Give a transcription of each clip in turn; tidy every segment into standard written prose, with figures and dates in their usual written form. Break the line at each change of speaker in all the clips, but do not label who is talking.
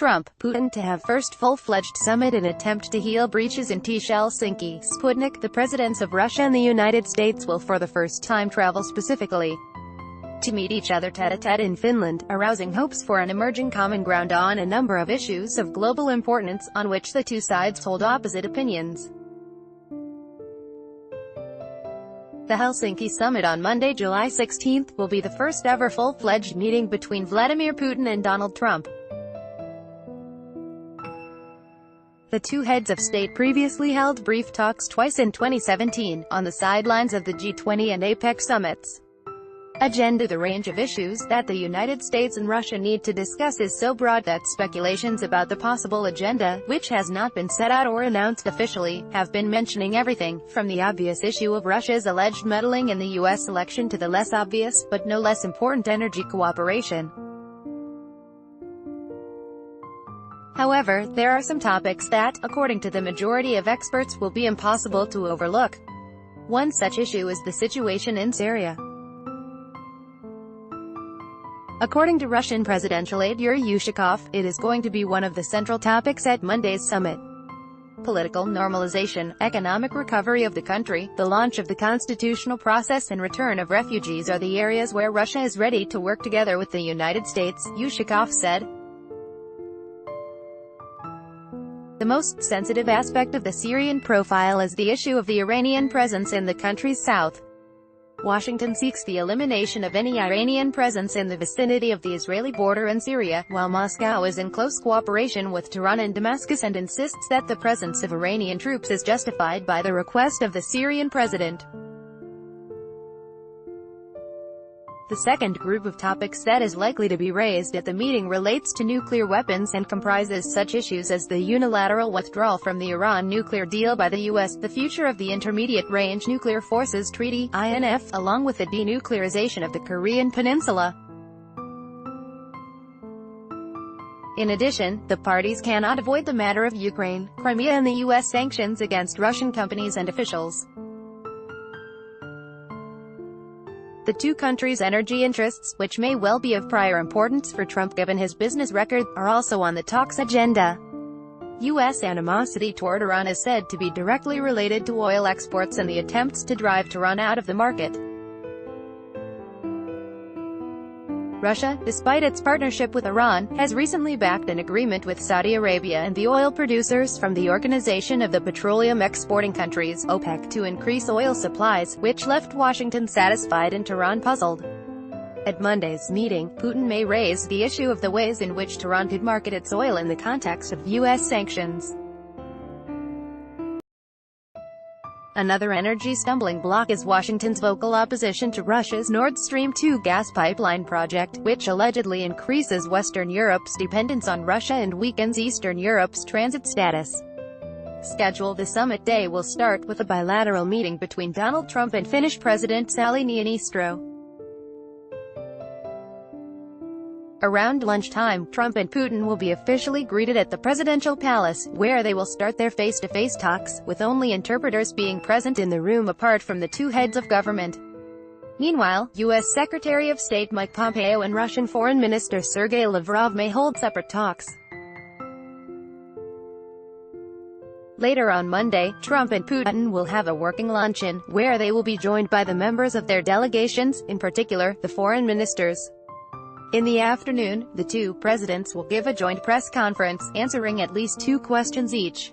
Trump, Putin to have first full-fledged summit in attempt to heal breaches in Helsinki. Sputnik, the presidents of Russia and the United States will for the first time travel specifically to meet each other tête-à-tête in Finland, arousing hopes for an emerging common ground on a number of issues of global importance, on which the two sides hold opposite opinions. The Helsinki summit on Monday, July 16, will be the first ever full-fledged meeting between Vladimir Putin and Donald Trump. The two heads of state previously held brief talks twice in 2017, on the sidelines of the G20 and APEC summits. Agenda. The range of issues that the United States and Russia need to discuss is so broad that speculations about the possible agenda, which has not been set out or announced officially, have been mentioning everything, from the obvious issue of Russia's alleged meddling in the U.S. election to the less obvious, but no less important energy cooperation. However, there are some topics that, according to the majority of experts, will be impossible to overlook. One such issue is the situation in Syria. According to Russian presidential aide Yuri Ushakov, it is going to be one of the central topics at Monday's summit. Political normalization, economic recovery of the country, the launch of the constitutional process and return of refugees are the areas where Russia is ready to work together with the United States, Ushakov said. The most sensitive aspect of the Syrian profile is the issue of the Iranian presence in the country's south. Washington seeks the elimination of any Iranian presence in the vicinity of the Israeli border in Syria, while Moscow is in close cooperation with Tehran and Damascus and insists that the presence of Iranian troops is justified by the request of the Syrian president. The second group of topics that is likely to be raised at the meeting relates to nuclear weapons and comprises such issues as the unilateral withdrawal from the Iran nuclear deal by the U.S., the future of the Intermediate-Range Nuclear Forces Treaty (INF), along with the denuclearization of the Korean Peninsula. In addition, the parties cannot avoid the matter of Ukraine, Crimea and the U.S. sanctions against Russian companies and officials. The two countries' energy interests, which may well be of prior importance for Trump given his business record, are also on the talks' agenda. U.S. animosity toward Iran is said to be directly related to oil exports and the attempts to drive Tehran out of the market. Russia, despite its partnership with Iran, has recently backed an agreement with Saudi Arabia and the oil producers from the Organization of the Petroleum Exporting Countries, OPEC, to increase oil supplies, which left Washington satisfied and Tehran puzzled. At Monday's meeting, Putin may raise the issue of the ways in which Tehran could market its oil in the context of U.S. sanctions. Another energy stumbling block is Washington's vocal opposition to Russia's Nord Stream 2 gas pipeline project, which allegedly increases Western Europe's dependence on Russia and weakens Eastern Europe's transit status. Scheduled. The summit day will start with a bilateral meeting between Donald Trump and Finnish President Sauli Niinistö. Around lunchtime, Trump and Putin will be officially greeted at the presidential palace, where they will start their face-to-face talks, with only interpreters being present in the room apart from the two heads of government. Meanwhile, U.S. Secretary of State Mike Pompeo and Russian Foreign Minister Sergei Lavrov may hold separate talks. Later on Monday, Trump and Putin will have a working luncheon, where they will be joined by the members of their delegations, in particular, the foreign ministers. In the afternoon, the two presidents will give a joint press conference, answering at least 2 questions each.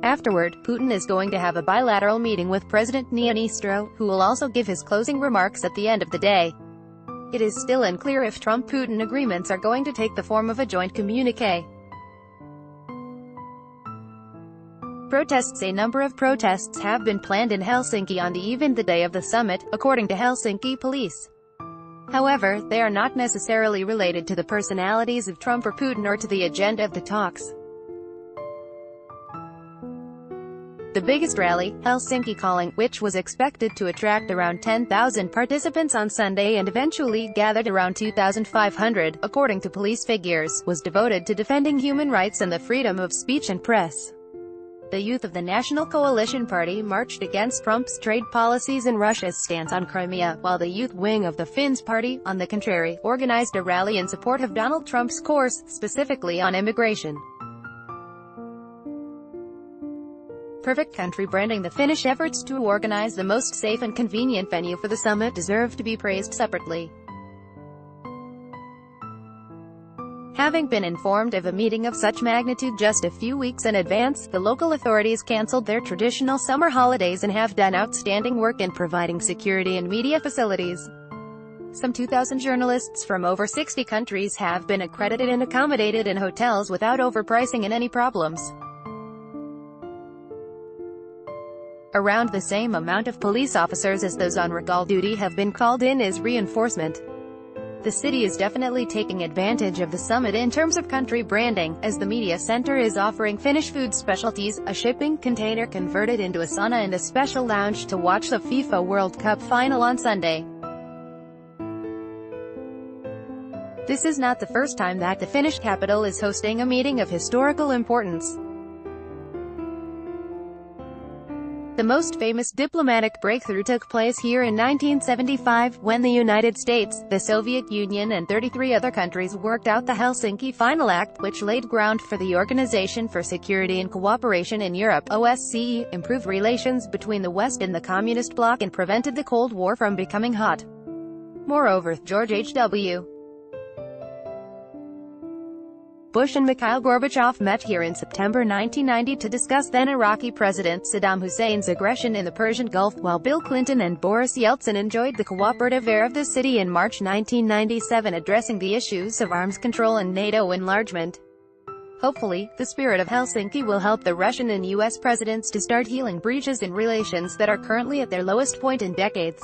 Afterward, Putin is going to have a bilateral meeting with President Niinistö, who will also give his closing remarks at the end of the day. It is still unclear if Trump-Putin agreements are going to take the form of a joint communiqué. Protests. A number of protests have been planned in Helsinki on the day of the summit, according to Helsinki police. However, they are not necessarily related to the personalities of Trump or Putin or to the agenda of the talks. The biggest rally, Helsinki Calling, which was expected to attract around 10,000 participants on Sunday and eventually gathered around 2,500, according to police figures, was devoted to defending human rights and the freedom of speech and press. The youth of the National Coalition Party marched against Trump's trade policies and Russia's stance on Crimea, while the youth wing of the Finns party, on the contrary, organized a rally in support of Donald Trump's course, specifically on immigration. Perfect country branding. The Finnish efforts to organize the most safe and convenient venue for the summit deserve to be praised separately. Having been informed of a meeting of such magnitude just a few weeks in advance, the local authorities cancelled their traditional summer holidays and have done outstanding work in providing security and media facilities. Some 2,000 journalists from over 60 countries have been accredited and accommodated in hotels without overpricing and any problems. Around the same amount of police officers as those on regal duty have been called in as reinforcement. The city is definitely taking advantage of the summit in terms of country branding, as the media center is offering Finnish food specialties, a shipping container converted into a sauna and a special lounge to watch the FIFA World Cup final on Sunday. This is not the first time that the Finnish capital is hosting a meeting of historical importance. The most famous diplomatic breakthrough took place here in 1975, when the United States, the Soviet Union and 33 other countries worked out the Helsinki Final Act, which laid ground for the Organization for Security and Cooperation in Europe (OSCE), improved relations between the West and the Communist bloc and prevented the Cold War from becoming hot. Moreover, George H.W. Bush and Mikhail Gorbachev met here in September 1990 to discuss then Iraqi President Saddam Hussein's aggression in the Persian Gulf, while Bill Clinton and Boris Yeltsin enjoyed the cooperative air of the city in March 1997, addressing the issues of arms control and NATO enlargement. Hopefully, the spirit of Helsinki will help the Russian and U.S. presidents to start healing breaches in relations that are currently at their lowest point in decades.